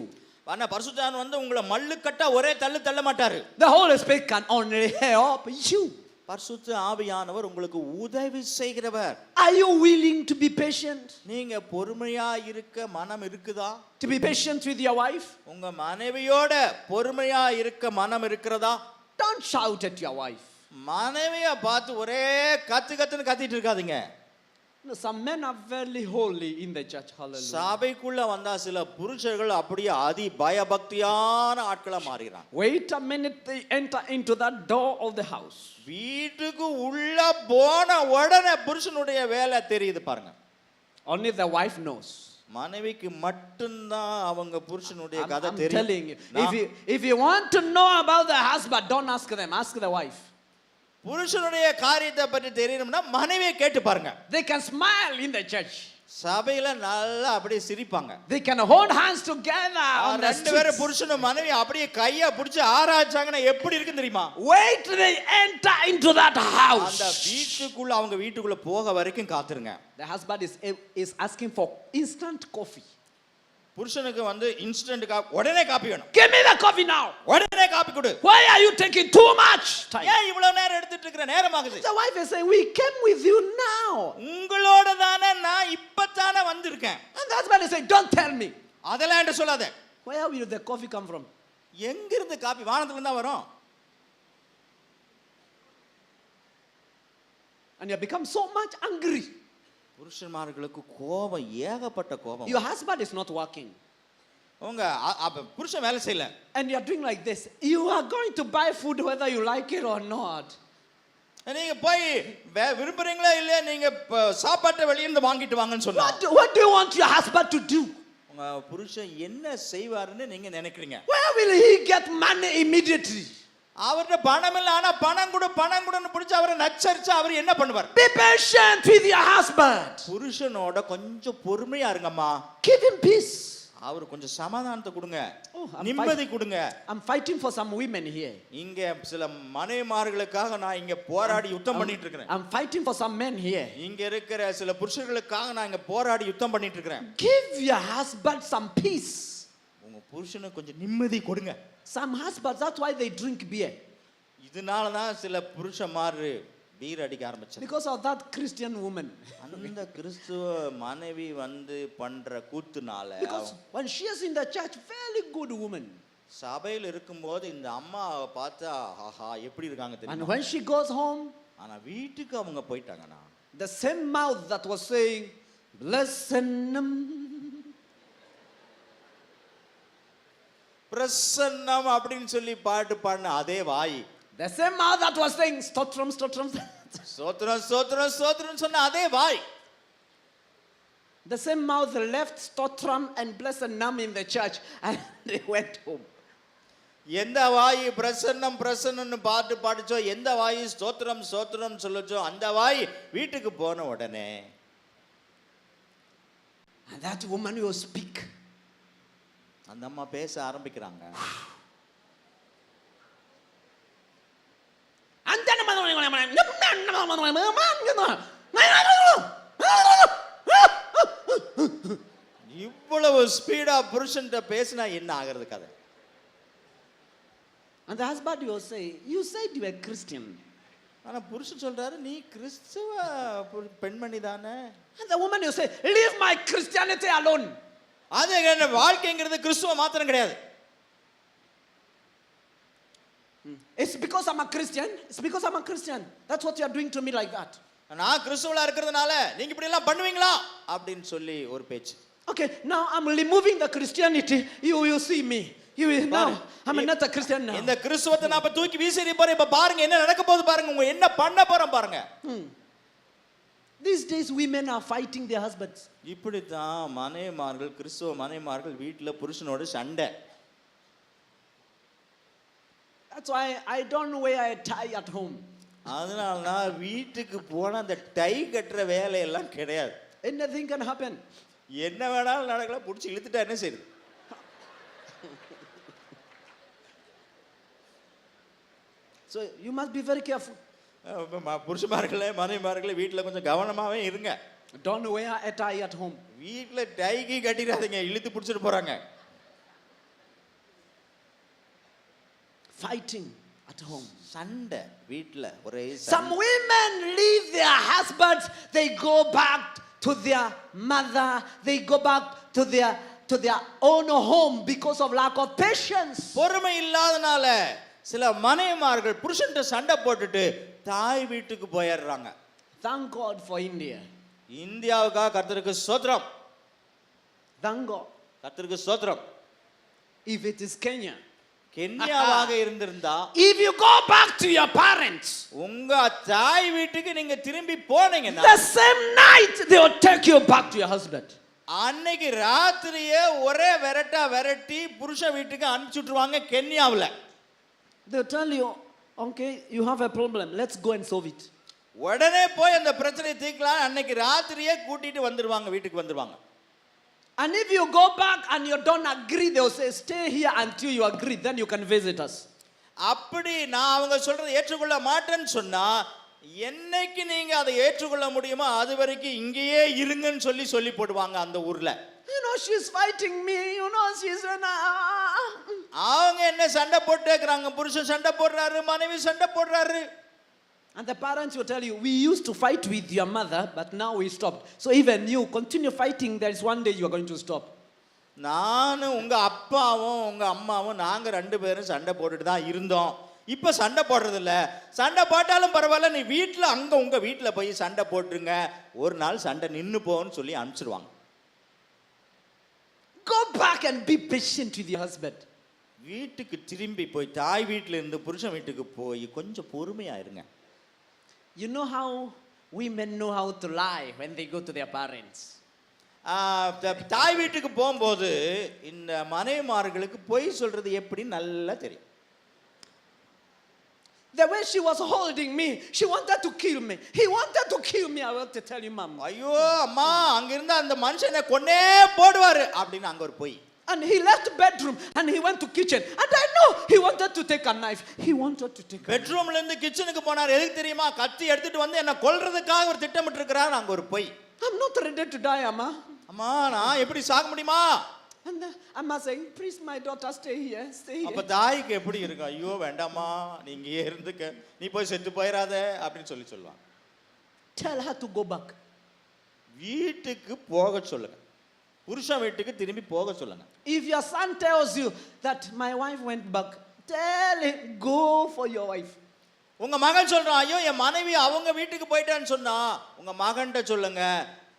ஆனா பரிசுத்த ஆவியானவர் வந்து உங்களை மல்லுக்கட்டா ஒரே தள்ள மாட்டாரு. The Holy Spirit can only help you. பரிசுத்த ஆவியானவர் உங்களுக்கு உதவி செய்கிறவர். Are you willing to be patient? நீங்க பொறுமையா இருக்க மனம் இருக்குதா? To be patient with your wife? உங்க மனைவியோட பொறுமையா இருக்க மனம் இருக்கிறதா? Don't shout at your wife. மனைவிய பார்த்து ஒரே கத்துன்னு கத்திட்டு இருக்காதீங்க. No, some men are very holy in the church. Hallelujah. சபைக்குள்ள வந்தா சில புருஷர்கள் அப்படியே அதி பயபக்தியான ஆட்களா மாறிறாங்க. Wait a minute, they enter into that door of the house. வீட்டுக்கு உள்ள போன உடனே புருஷனுடைய வேலை தெரியுது பாருங்க. Only the wife knows. மனைவிக்கு மட்டும்தான் அவங்க புருஷனுடைய கதை I'm தெரியும். telling you, if you want to know about the husband, don't ask them, ask the wife. புருஷனுடைய காரியத்தை பற்றி தெரியணும்னா மனைவியை கேட்டு பாருங்க. They can smile in the church. சபையில நல்லா அப்படியே சிரிப்பாங்க. They can hold hands together on the ரெண்டு பேரும் streets. புருஷனும் மனைவி அப்படியே கைய பிடிச்சு ஆராய்ச்சாங்கன்னா எப்படி இருக்கு தெரியுமா? Wait till they enter into that house. அந்த வீட்டுக்குள்ள அவங்க வீட்டுக்குள்ள போக வரைக்கும் காத்துருங்க. The husband is asking for instant coffee. புருஷனுக்கு வந்து இன்ஸ்டன்ட் உடனே காபி வேணும். Give me the coffee now. உடனே காபி கொடு. Why are you taking too much time? ஏன் இவ்வளவு நேரம் எடுத்துட்டு இருக்கற? நேரமாகுது. The wife is saying, we came with you now. உங்களோட தானே நான் இப்பதானே வந்திருக்கேன். And the husband is saying, don't tell me. அதெல்லாம் என்ன சொல்லாத. Where will the coffee come from? எங்க இருந்து காபி? வானத்துல இருந்தா வரும். And you have become so much angry. புருஷன்மார்களுக்கு கோபம், ஏகப்பட்ட கோபம். Your husband is not working. உங்க புருஷன் வேலை செய்யல. And you are doing like this. You are going to buy food whether you like it or not. நீங்க போய் விரும்புறீங்களா இல்லையா நீங்க சாப்பாட்டை வெளிய இருந்து வாங்கிட்டு வாங்கன்னு சொன்னா. What do you want your husband to do? உங்க புருஷன் என்ன செய்வாருன்னு நீங்க நினைக்கிறீங்க? Where will he get money immediately? அவர்கிட்ட பணம் இல்லை, ஆனா பணம் கொடுன்னு பிடிச்சு அவரை நச்சரிச்சு அவர் என்ன பண்ணுவார்? Be patient with your husband. புருஷனோட கொஞ்சம் பொறுமையா இருங்கம்மா. Give him peace. அவர் கொஞ்சம் சமாதானத்தை கொடுங்க, Oh, நிம்மதி கொடுங்க. I'm fighting for some women here. இங்க சில மனைவிமார்களுக்காக நான் இங்க போராடி யுத்தம் பண்ணிட்டு இருக்கிறேன். I'm fighting for some men here. இங்க இருக்கிற சில புருஷர்களுக்காக நான் இங்க போராடி யுத்தம் பண்ணிட்டு இருக்கிறேன். Give your husband some peace. உங்க புருஷனுக்கு கொஞ்சம் நிம்மதி கொடுங்க. Some husbands, that's why they drink beer. இதனால தான் சில புருஷன்மார் பீர் அடிக்க ஆரம்பிச்சாங்க. Because of that Christian woman. அந்த கிறிஸ்துவ மனைவி வந்து பண்ற கூத்துனால. Because when she is in the church, very good woman. சபையில் இருக்கும்போது இந்த அம்மாவை பார்த்தா ஆஹா எப்படி இருக்காங்க And தெரியுமா? when she goes home, ஆனா வீட்டுக்கு அவங்க போயிட்டாங்கனா the same mouth that was saying, blessed பிரசன்னம் அப்படின்னு சொல்லி பாட்டு பாடின அதே வாய், the same mouth that was saying, stotram, stotram, சோத்ரம் சோத்ரம் சோத்ரம் சொன்ன அதே வாய், the same mouth left stotram and blessed nam in the church and they went home. எந்த வாய் பிரசன்னம் பிரசன்னம்னு பாட்டு பாடிச்சோ, எந்த வாய் ஸ்தோத்திரம் ஸ்தோத்திரம் சொல்லுச்சோ, அந்த வாய் வீட்டுக்கு போன உடனே And that woman will speak. அந்த அம்மா பேச ஆரம்பிக்கிறாங்க. And then இவ்வளவு ஸ்பீடா புருஷன்ட்ட பேசினா என்ன ஆகிறது கதை? and the husband will say, you said you were Christian. ஆனா புருஷன் சொல்றாரு நீ கிறிஸ்துவ பெண்மணி தானே. And the woman will say, leave my Christianity alone. அது என்ன வாழ்க்கைங்கிறது கிறிஸ்துவ மாத்திரம் கிடையாது. It's because I'm a Christian. It's because I'm a Christian. That's what you are doing to me like that. நான் கிறிஸ்துவலா இருக்கிறதுனால நீங்க இப்படி எல்லாம் பண்ணுவீங்களா அப்படின்னு சொல்லி ஒரு பேச்சு. Okay, now I'm removing the Christianity. You will see me. You will now. I'm not a Christian now. இந்த கிறிஸ்துவத்தை நான் இப்ப தூக்கி வீசி போறேன். இப்ப பாருங்க என்ன நடக்க போகுது பாருங்க. உங்க என்ன பண்ண போறோம் பாருங்க. These days women are fighting their husbands. இப்படி தான் மனைவிமார்கள் கிறிஸ்துவ மனைவிமார்கள் வீட்ல புருஷனோட சண்டை. That's why I don't wear a tie at home. அதனால நான் வீட்டுக்கு போனா அந்த டை கட்டுற வேலையெல்லாம் கிடையாது. Anything can happen. என்ன வேணாலும் நடக்கலாம், புடிச்சு இழுத்துட்டா என்ன செய்யுது? So you must be very careful. புருஷமார்களே மனைவிமார்களே வீட்டுல கொஞ்சம் கவனமாவே இருங்க. Don't wear a tie at home. வீட்டுல டைகி கட்டிடாதீங்க, இழுத்து புடிச்சிட்டு போறாங்க. Fighting at home. சண்டை வீட்டுல ஒரே Some women leave their husbands, they go back to their mother, they go back to their own home because of lack of patience. பொறுமை இல்லாதனால சில மனைவிமார்கள் புருஷன்ட்ட சண்டை போட்டுட்டு தாய் வீட்டுக்கு போயிடுறாங்க. Thank God for India. இந்தியாவுக்காக கர்த்தருக்கு ஸ்தோத்திரம். Thank God. கர்த்தருக்கு ஸ்தோத்திரம். If it is Kenya, கென்யாவாக இருந்திருந்தா, if you go back to your parents, உங்க தாய் வீட்டுக்கு நீங்க திரும்பி போனீங்கன்னா the same night they will take you back to your husband. அன்னைக்கு ராத்திரியே ஒரே விரட்டி புருஷ வீட்டுக்கு அனுப்பிச்சுட்டுருவாங்க கென்யாவுல. They will tell you, okay, you have a problem, let's go and solve it. உடனே போய் அந்த பிரச்சனையை தீர்க்கலாம் அன்னைக்கு ராத்திரியே கூட்டிட்டு வந்துருவாங்க, வீட்டுக்கு வந்துருவாங்க. And if you go back and you don't agree, they will say, stay here until you agree, then you can visit us. அப்படி நான் அவங்க சொல்றதை ஏற்றுக்கொள்ள மாட்டேன்னு சொன்னா, என்னைக்கு நீங்க அதை ஏற்றுக்கொள்ள முடியுமோ அது வரைக்கும் இங்கேயே இருங்கன்னு சொல்லி போடுவாங்க அந்த ஊர்ல. You know, she's fighting me, you know, she's அவங்க என்ன சண்டை போட்டுக்கிறாங்க, புருஷன் சண்டை போடுறாரு, மனைவி சண்டை போடுறாரு. And the parents will tell you, we used to fight with your mother, but now we stopped. So even you continue fighting, there is one day you are going to stop. நானும் உங்க அப்பாவும் உங்க அம்மாவும் நாங்க ரெண்டு பேரும் சண்டை போட்டுட்டு தான் இருந்தோம். இப்ப சண்டை போடுறது இல்ல. சண்டை போட்டாலும் பரவாயில்ல, நீ வீட்டுல அங்க உங்க வீட்டுல போய் சண்டை போட்டுருங்க, ஒரு நாள் சண்டை நின்னு போன்னு சொல்லி அனுப்பிச்சிருவாங்க. Go back and be patient with your husband. வீட்டுக்கு திரும்பி போய் தாய் வீட்டுல இருந்து புருஷன் வீட்டுக்கு போய் கொஞ்சம் பொறுமையா இருங்க. You know how women know how to lie when they go to their parents. தாய் வீட்டுக்கு போகும்போது இந்த மனைவிமார்களுக்கு பொய் சொல்றது எப்படி நல்லா தெரியும். The way she was holding me, she wanted to kill me. He wanted to kill me. I want to tell you, Mom. ஐயோ அம்மா அங்க இருந்த அந்த மனுஷனை கொன்னே போடுவாரு அப்படின்னு அங்க ஒரு போய். And he left the bedroom and he went to kitchen. And I know he wanted to take a knife. He wanted to take a knife. பெட்ரூம்ல இருந்து கிச்சனுக்கு போனார். எதுக்கு தெரியுமா? கத்தி எடுத்துட்டு வந்து என்ன கொல்றதுக்காக ஒரு திட்டமிட்டு இருக்கிறார். அங்க ஒரு போய். I'm not ready to die, Amma. அம்மா நான் எப்படி சாக முடியுமா? And Amma saying, please my daughter stay here, stay here. அப்ப தாய்க்கு எப்படி இருக்கும்? ஐயோ வேண்டாம்மா நீ இங்கேயே இருந்துக்க, நீ போய் செத்து போயிடாத அப்படின்னு சொல்லுவான். Tell her to go back. வீட்டுக்கு போக சொல்லுங்க. புருஷன் வீட்டுக்கு திரும்பி போக சொல்லுங்க. If your son tells you that my wife went back, tell him go for your wife. உங்க மகன் சொல்றான் ஐயோ என் மனைவி அவங்க வீட்டுக்கு போயிட்டான்னு சொன்னா உங்க மகன்கிட்ட சொல்லுங்க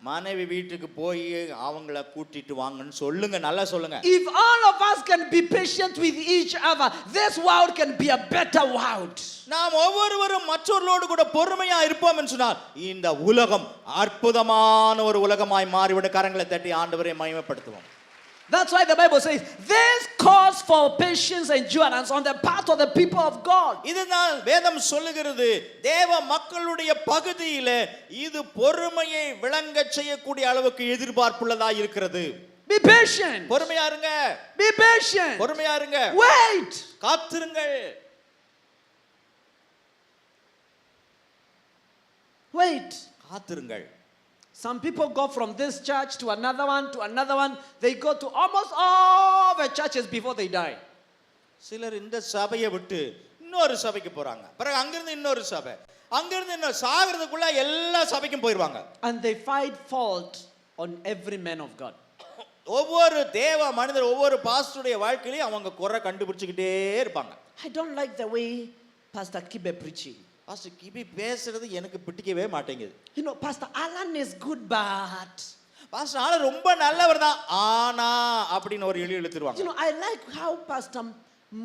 மனைவி வீட்டுக்கு போய் அவங்கள கூட்டிட்டு வாங்கன்னு சொல்லுங்க. நல்லா சொல்லுங்க. If all of us can be patient with each other, this world can be a better world. நாம் ஒவ்வொருவரும் மற்றவர்களோடு கூட பொறுமையா இருப்போம் என்று சொன்னால் இந்த உலகம் அற்புதமான ஒரு உலகமாய் மாறிவிட. கரங்களை தட்டி ஆண்டவரை மகிமைப்படுத்துவோம். That's why the Bible says this calls for patience and endurance on the part of the people of God. இதுதான் வேதம் சொல்லுகிறது. தேவ மக்களுடைய பகுதியில இது பொறுமையை விளங்க செய்யக்கூடிய அளவுக்கு எதிர்பார்ப்புள்ளதா இருக்கிறது. Be patient. பொறுமையா இருங்க. Be patient. பொறுமையா இருங்க. Wait. காத்திருங்கள். Wait. காத்திருங்கள். Some people go from this church to another one, to another one. They go to almost all the churches before they die. சிலர் இந்த சபையை விட்டு இன்னொரு சபைக்கு போறாங்க. பிறகு அங்கிருந்து இன்னொரு சபை, அங்கிருந்து இன்னொரு சாகிறதுக்குள்ள எல்லா சபைக்கும் போயிடுவாங்க. And they find fault on every man of God. ஒவ்வொரு தேவ மனிதர் ஒவ்வொரு பாஸ்டருடைய வாழ்க்கையிலும் அவங்க குறை கண்டுபிடிச்சுக்கிட்டே இருப்பாங்க. I don't like the way Pastor Kibe preaching. Pastor கிபி பேசுறது எனக்கு பிடிக்கவே மாட்டேங்குது. You know, Pastor Alan is good, but pastor ஆளு ரொம்ப நல்லவர் தான், ஆனா அப்படின்னு ஒரு எழுதி எழுத்துருவாங்க. you know, I like how Pastor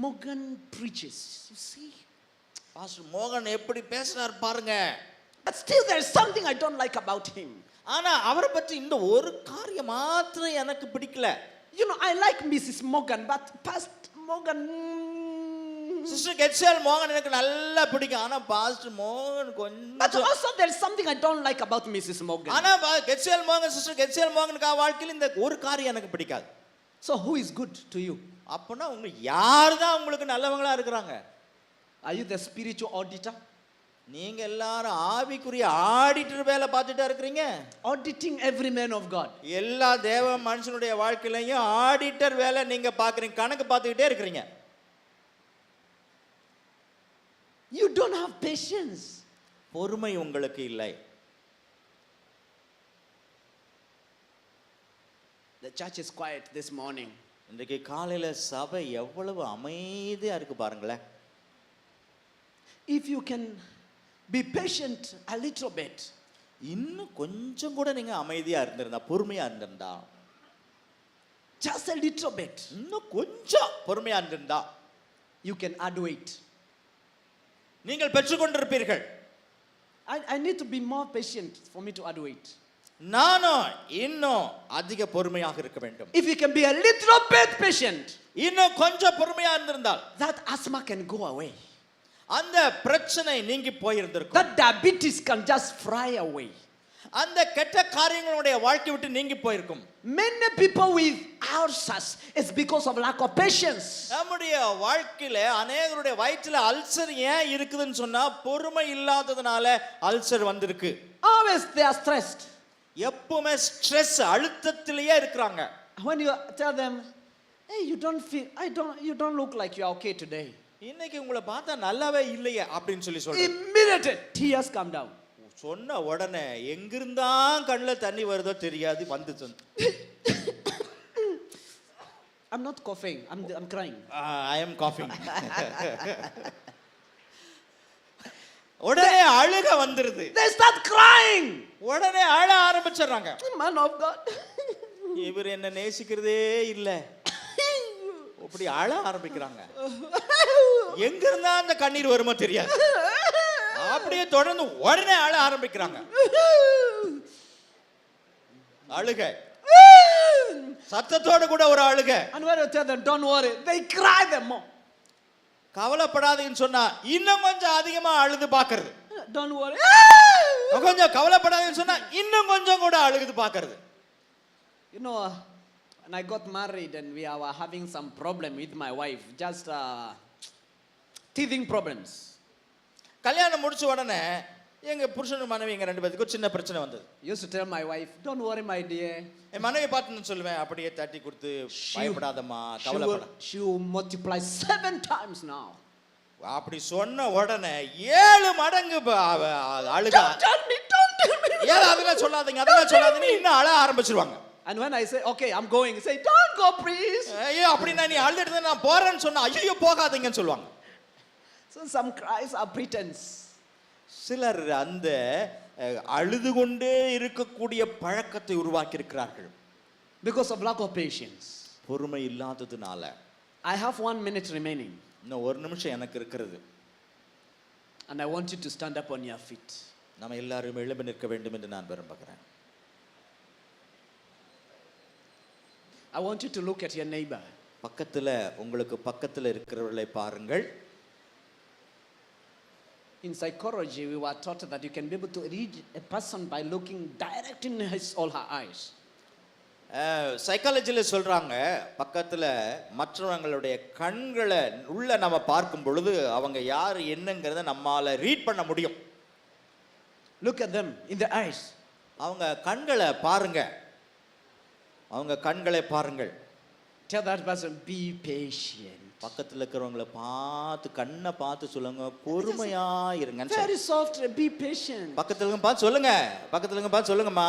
Morgan preaches. You see, pastor மோகன் எப்படி பேசுறார் பாருங்க. but still there is something I don't like about him. ஆனா அவரை பற்றி இந்த ஒரு காரியம் மாத்திரம் எனக்கு பிடிக்கல. You know, I like Mrs. Morgan, but Pastor Morgan. Sister கெட்சேல் மோகன் எனக்கு நல்லா பிடிக்கும், ஆனா பாஸ்டர் மோகன் But கொஞ்சம். also there is something I don't like about Mrs. Morgan. ஆனா கெட்சேல் மோகன் சிஸ்டர் கெட்சேல் மோகனுக்கு வாழ்க்கையில் இந்த ஒரு காரியம் எனக்கு பிடிக்காது. So who is good to you? அப்பனா உங்க யார் தான் உங்களுக்கு நல்லவங்களா இருக்கிறாங்க? Are you the spiritual auditor? நீங்க எல்லாரும் ஆவிக்குரிய ஆடிட்டர் வேலை பார்த்துட்டா இருக்கிறீங்க. Auditing every man of God. எல்லா தேவ மனுஷனுடைய வாழ்க்கையிலையும் ஆடிட்டர் வேலை நீங்க பாக்குறீங்க, கணக்கு பார்த்துக்கிட்டே இருக்கிறீங்க. You don't have patience. பொறுமை உங்களுக்கு இல்லை. The church is quiet this morning. இன்றைக்கு காலையில சபை எவ்வளவு அமைதியா இருக்கு பாருங்களேன். If you can be patient a little bit, இன்னும் கொஞ்சம் கூட நீங்க அமைதியா இருந்திருந்தா, பொறுமையா இருந்திருந்தா, just a little bit, இன்னும் கொஞ்சம் பொறுமையா இருந்திருந்தா, you can add weight. நீங்கள் பெற்றுக்கொண்டிருப்பீர்கள். I need to be more patient for me to add weight. நானும் இன்னும் அதிக பொறுமையாக இருக்க வேண்டும். If you can be a little bit patient, இன்னும் கொஞ்சம் பொறுமையா இருந்திருந்தால் that asthma can go away. அந்த பிரச்சனை நீங்கி போயிருந்திருக்கும். That diabetes can just fly away. அந்த கெட்ட காரியங்களுடைய வாழ்க்கை விட்டு நீங்கி போயிருக்கும். Many people with ulcers is because of lack of patience. நம்முடைய வாழ்க்கையில அநேகருடைய வயிற்றில அல்சர் ஏன் இருக்குதுன்னு சொன்னா பொறுமை இல்லாததுனால அல்சர் வந்திருக்கு. Always they are stressed. எப்பவுமே ஸ்ட்ரெஸ் அழுத்தத்திலேயே இருக்கிறாங்க. When you tell them, hey, you don't look like you are okay today, இன்னைக்கு உங்களை பார்த்தா நல்லாவே இல்லையே அப்படின்னு சொல்றாங்க. immediately tears come down. சொன்ன உடனே எங்கிருந்தா கண்ணுல தண்ணி வருதோ தெரியாது வந்துச்சு. I'm not coughing, I'm crying. I am coughing. உடனே அழுக வந்துருது. They start crying. உடனே அழ ஆரம்பிச்சறாங்க. Man of God, இவர் என்ன நேசிக்கிறதே இல்ல, அப்படி அழ ஆரம்பிக்கிறாங்க. எங்க இருந்தா அந்த கண்ணீர் வருமோ தெரியாது, அப்படியே தொடர்ந்து உடனே அழ ஆரம்பிக்கிறாங்க. அழுக சத்தத்தோட கூட ஒரு அழுக. and when you tell them don't worry, they cry them more. கவலைப்படாதீங்கன்னு சொன்னா இன்னும் கொஞ்சம் அதிகமா அழுது பார்க்கிறது. Don't worry. கொஞ்சம் கவலைப்படாதீங்கன்னு சொன்னா இன்னும் கொஞ்சம் கூட அழுது பார்க்கிறது. You know, when I got married and we were having some problem with my wife, just teething problems. கல்யாணம் முடிச்ச உடனே எங்க புருஷனும் மனைவி எங்க ரெண்டு பேத்துக்கும் சின்ன பிரச்சனை வந்தது. Used to tell my wife, don't worry my dear. என் மனைவி பார்த்து சொல்லுவேன், அப்படியே தட்டி கொடுத்து பயப்படாதம்மா, கவலைப்பட. She will multiply 7 times now. அப்படி சொன்ன உடனே 7 மடங்கு அழுகா. Don't tell me. ஏன் அதெல்லாம் சொல்லாதீங்க, அதெல்லாம் சொல்லாதீங்க, இன்னும் அழ ஆரம்பிச்சிருவாங்க. And when I say, okay, I'm going, say, don't go please. ஐயோ அப்படின்னா நீ அழுதுட்டு நான் போறேன்னு சொன்னா ஐயோ போகாதீங்கன்னு சொல்லுவாங்க. So some cries are pretense. சிலர் அந்த அழுது கொண்டே இருக்கக்கூடிய பழக்கத்தை உருவாக்கி இருக்கிறார்கள். Because of lack of patience. பொறுமை இல்லாததுனால. I have 1 minute remaining. இன்னும் 1 நிமிஷம் எனக்கு இருக்கிறது. And I want you to stand up on your feet. நம்ம எல்லாரும் எழும்பி நிற்க வேண்டும் என்று நான் விரும்புகிறேன். I want you to look at your neighbor. பக்கத்துல உங்களுக்கு பக்கத்துல இருக்கிறவர்களை பாருங்கள். In psychology, we were taught that you can be able to read a person by looking direct in his or her eyes. சைக்காலஜில சொல்றாங்க, பக்கத்துல மற்றவங்களுடைய கண்களை உள்ள நம்ம பார்க்கும் பொழுது அவங்க யார் என்னங்கிறத நம்மால ரீட் பண்ண முடியும். Look at them in the eyes. அவங்க கண்களை பாருங்க, அவங்க கண்களை பாருங்கள். Tell that person, be patient. பக்கத்துல இருக்கிறவங்கள பார்த்து கண்ணை பார்த்து சொல்லுங்க, பொறுமையா இருங்க. Very soft, be patient. பக்கத்துல இருக்க பார்த்து சொல்லுங்க, பக்கத்துல இருக்க பார்த்து சொல்லுங்கம்மா,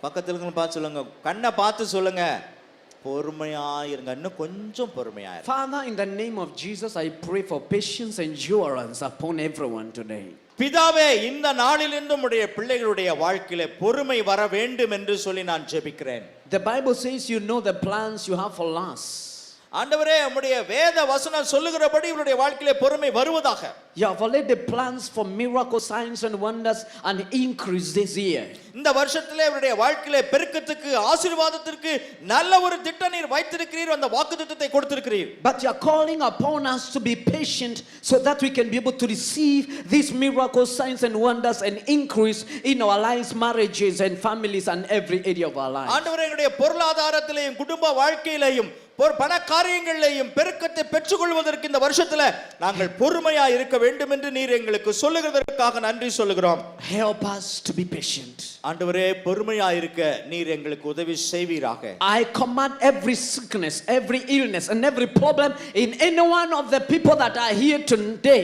பக்கத்துல இருக்க பார்த்து சொல்லுங்க, கண்ணை பார்த்து சொல்லுங்க, பொறுமையா இருங்க, இன்னும் கொஞ்சம் பொறுமையா இருங்க. Father, in the name of Jesus, I pray for patience and endurance upon everyone today. பிதாவே, இந்த நாளிலிருந்து உம்முடைய பிள்ளைகளுடைய வாழ்க்கையிலே பொறுமை வர வேண்டும் என்று சொல்லி நான் ஜெபிக்கிறேன். The Bible says you know the plans you have for us. ஆண்டவரே, உம்முடைய வேத வசனம் சொல்லுகிறபடி இவருடைய வாழ்க்கையிலே பொறுமை வருவதாக. You have already the plans for miracle signs and wonders and increase this year. இந்த வருஷத்திலே இவருடைய வாழ்க்கையிலே பெருக்கத்துக்கு ஆசீர்வாதத்திற்கு நல்ல ஒரு திட்டம் நீர் வைத்திருக்கிறீர், அந்த வாக்குத்தத்தத்தை கொடுத்திருக்கிறீர். But you are calling upon us to be patient so that we can be able to receive these miracle signs and wonders and increase in our lives, marriages and families and every area of our lives. ஆண்டவரே, எங்களுடைய பொருளாதாரத்திலேயும் குடும்ப வாழ்க்கையிலேயும் பண காரியங்களிலேயும் பெருக்கத்தை பெற்றுக்கொள்வதற்கு இந்த வருஷத்துல நாங்கள் பொறுமையா இருக்க வேண்டும் என்று நீர் எங்களுக்கு சொல்லுகிறதற்காக நன்றி சொல்லுகிறோம். Help us to be patient. ஆண்டவரே, பொறுமையா இருக்க நீர் எங்களுக்கு உதவி செய்வீராக. I command every sickness, every illness and every problem in any one of the people that are here today,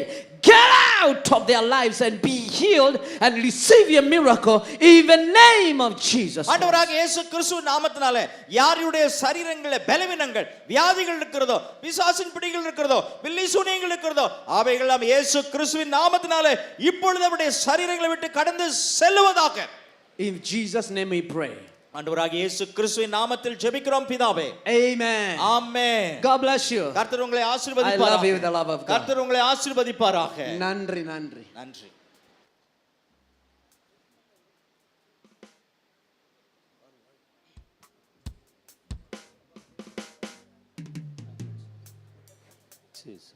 get out of their lives and be healed and receive your miracle in the name of Jesus. ஆண்டவராக இயேசு கிறிஸ்து நாமத்தினாலே யாருடைய சரீரங்களிலே பலவீனங்கள், வியாதிகள் இருக்கிறதோ, பிசாசின் பிடிகள் இருக்கிறதோ, பில்லி சூனியங்கள் இருக்கிறதோ, அவைகள் எல்லாம் இயேசு கிறிஸ்துவின் நாமத்தினாலே இப்பொழுது அவருடைய சரீரங்களை விட்டு கடந்து செல்லுவதாக. In Jesus name we pray. ஆண்டவராக இயேசு கிறிஸ்துவின் நாமத்தில் ஜெபிக்கிறோம் பிதாவே. Amen. Amen. God bless you. கர்த்தர் உங்களை I ஆசீர்வதிப்பாராக. love you with the love of God. கர்த்தர் உங்களை ஆசீர்வதிப்பாராக. நன்றி நன்றி. நன்றி. Jesus.